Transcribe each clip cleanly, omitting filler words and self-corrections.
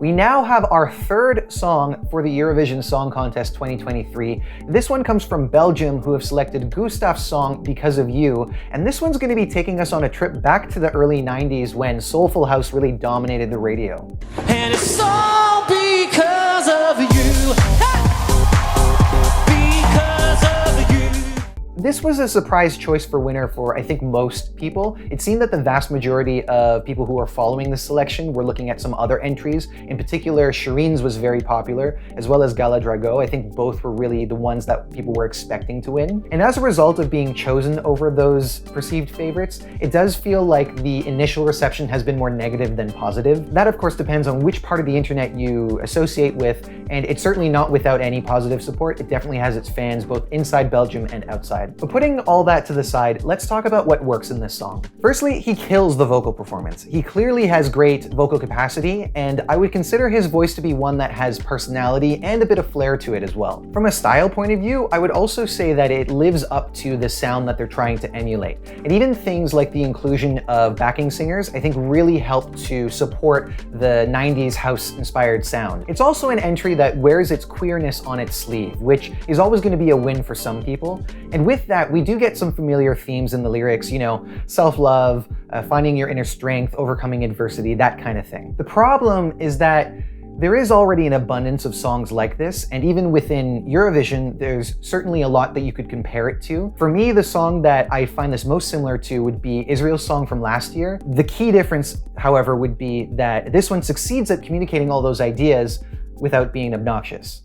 We now have our third song for the Eurovision Song Contest 2023. This one comes from Belgium, who have selected Gustav's song Because of You, and this one's going to be taking us on a trip back to the early 90s when Soulful House really dominated the radio. And it's all because of you. This was a surprise choice for winner for, I think, most people. It seemed that the vast majority of people who were following this selection were looking at some other entries. In particular, Shireen's was very popular, as well as Gala Drago. I think both were really the ones that people were expecting to win. And as a result of being chosen over those perceived favorites, it does feel like the initial reception has been more negative than positive. That, of course, depends on which part of the internet you associate with, and it's certainly not without any positive support. It definitely has its fans both inside Belgium and outside. But putting all that to the side, let's talk about what works in this song. Firstly, he kills the vocal performance. He clearly has great vocal capacity, and I would consider his voice to be one that has personality and a bit of flair to it as well. From a style point of view, I would also say that it lives up to the sound that they're trying to emulate. And even things like the inclusion of backing singers, I think really help to support the 90s house-inspired sound. It's also an entry that wears its queerness on its sleeve, which is always going to be a win for some people. And with that, we do get some familiar themes in the lyrics, you know, self-love, finding your inner strength, overcoming adversity, that kind of thing. The problem is that there is already an abundance of songs like this, and even within Eurovision, there's certainly a lot that you could compare it to. For me, the song that I find this most similar to would be Israel's song from last year. The key difference, however, would be that this one succeeds at communicating all those ideas without being obnoxious.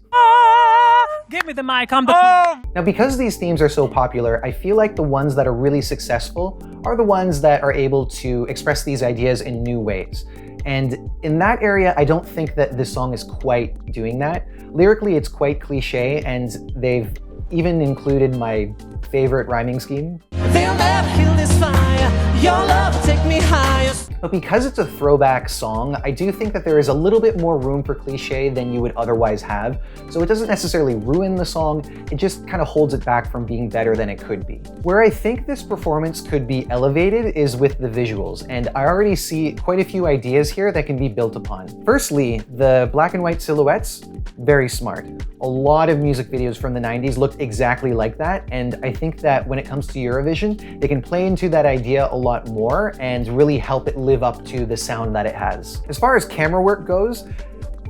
Give me the mic, I'm the... Now, because these themes are so popular, I feel like the ones that are really successful are the ones that are able to express these ideas in new ways. And in that area, I don't think that this song is quite doing that. Lyrically, it's quite cliche, and they've even included my favorite rhyming scheme. They'll never heal this fire. Your love will take me higher. But because it's a throwback song, I do think that there is a little bit more room for cliche than you would otherwise have. So it doesn't necessarily ruin the song, it just kind of holds it back from being better than it could be. Where I think this performance could be elevated is with the visuals, and I already see quite a few ideas here that can be built upon. Firstly, the black and white silhouettes, very smart. A lot of music videos from the 90s looked exactly like that, and I think that when it comes to Eurovision, they can play into that idea a lot more and really help it live up to the sound that it has. As far as camera work goes,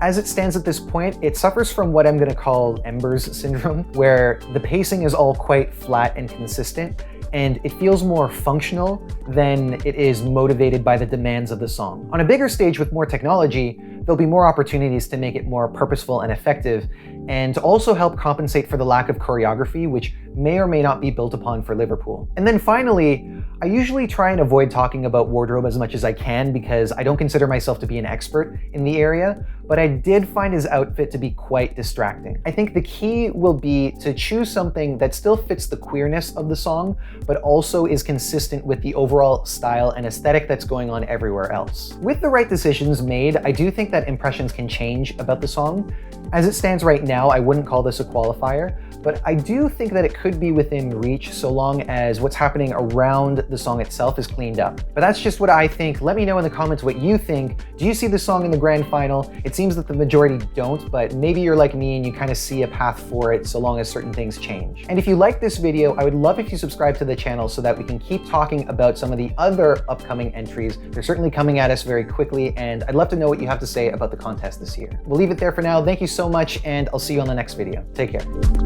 as it stands at this point, it suffers from what I'm going to call Embers syndrome, where the pacing is all quite flat and consistent, and it feels more functional than it is motivated by the demands of the song. On a bigger stage with more technology, there'll be more opportunities to make it more purposeful and effective, and to also help compensate for the lack of choreography, which may or may not be built upon for Liverpool. And then finally, I usually try and avoid talking about wardrobe as much as I can because I don't consider myself to be an expert in the area, but I did find his outfit to be quite distracting. I think the key will be to choose something that still fits the queerness of the song, but also is consistent with the overall style and aesthetic that's going on everywhere else. With the right decisions made, I do think that impressions can change about the song. As it stands right now, I wouldn't call this a qualifier, but I do think that it could be within reach so long as what's happening around the song itself is cleaned up. But that's just what I think. Let me know in the comments what you think. Do you see the song in the grand final? It seems that the majority don't, but maybe you're like me and you kind of see a path for it so long as certain things change. And if you like this video, I would love if you subscribe to the channel so that we can keep talking about some of the other upcoming entries. They're certainly coming at us very quickly, and I'd love to know what you have to say about the contest this year. We'll leave it there for now. Thank you so much, and I'll see you on the next video. Take care.